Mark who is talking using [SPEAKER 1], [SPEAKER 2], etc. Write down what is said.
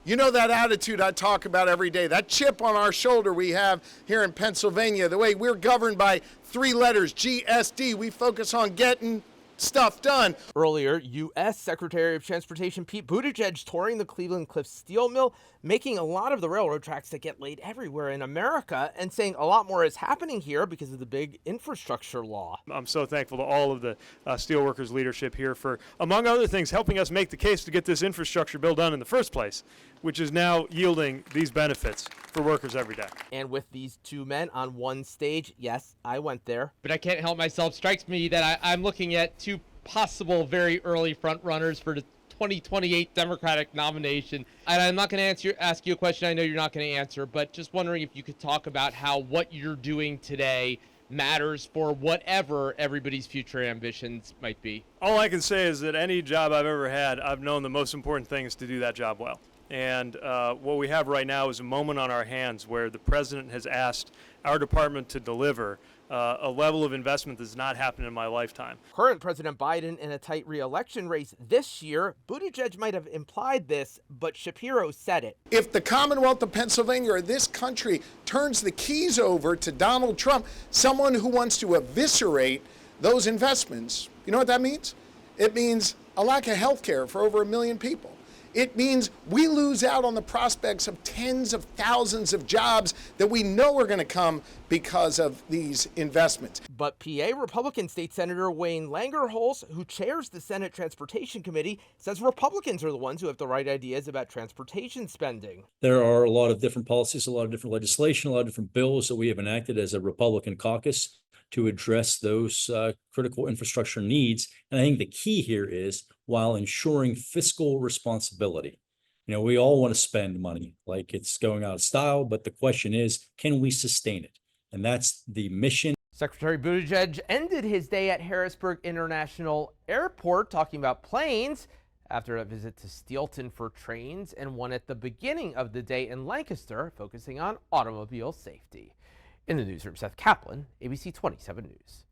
[SPEAKER 1] You know that attitude I talk about every day, that chip on our shoulder we have here in Pennsylvania, the way we're governed by 3 letters, GSD. We focus on getting stuff done.
[SPEAKER 2] Earlier, U.S. Secretary of Transportation Pete Buttigieg touring the Cleveland Cliffs steel mill, making a lot of the railroad tracks that get laid everywhere in America, and saying a lot more is happening here because of the big infrastructure law.
[SPEAKER 3] I'm so thankful to all of the steelworkers leadership here for, among other things, helping us make the case to get this infrastructure bill done in the first place, which is now yielding these benefits for workers every day.
[SPEAKER 2] And with these 2 men on one stage, yes, I went there.
[SPEAKER 4] But I can't help myself. Strikes me that I'm looking at 2 possible very early front runners for the 2028 Democratic nomination. And I'm not going to ask you a question I know you're not going to answer, but just wondering if you could talk about how what you're doing today matters for whatever everybody's future ambitions might be.
[SPEAKER 3] All I can say is that any job I've ever had, I've known the most important thing is to do that job well. And what we have right now is a moment on our hands where the president has asked our department to deliver a level of investment that's not happened in my lifetime.
[SPEAKER 2] Current President Biden in a tight re-election race this year. Buttigieg might have implied this, but Shapiro said it.
[SPEAKER 1] If the Commonwealth of Pennsylvania or this country turns the keys over to Donald Trump, someone who wants to eviscerate those investments, you know what that means? It means a lack of health care for over 1 million people. It means we lose out on the prospects of tens of thousands of jobs that we know are going to come because of these investments.
[SPEAKER 2] But PA Republican State Senator Wayne Langerholz, who chairs the Senate Transportation Committee, says Republicans are the ones who have the right ideas about transportation spending.
[SPEAKER 5] There are a lot of different policies, a lot of different legislation, a lot of different bills that we have enacted as a Republican caucus to address those critical infrastructure needs. And I think the key here is while ensuring fiscal responsibility. You know, we all want to spend money like it's going out of style, but the question is, can we sustain it? And that's the mission.
[SPEAKER 2] Secretary Buttigieg ended his day at Harrisburg International Airport talking about planes after a visit to Steelton for trains and one at the beginning of the day in Lancaster focusing on automobile safety. In the newsroom, Seth Kaplan, ABC 27 News.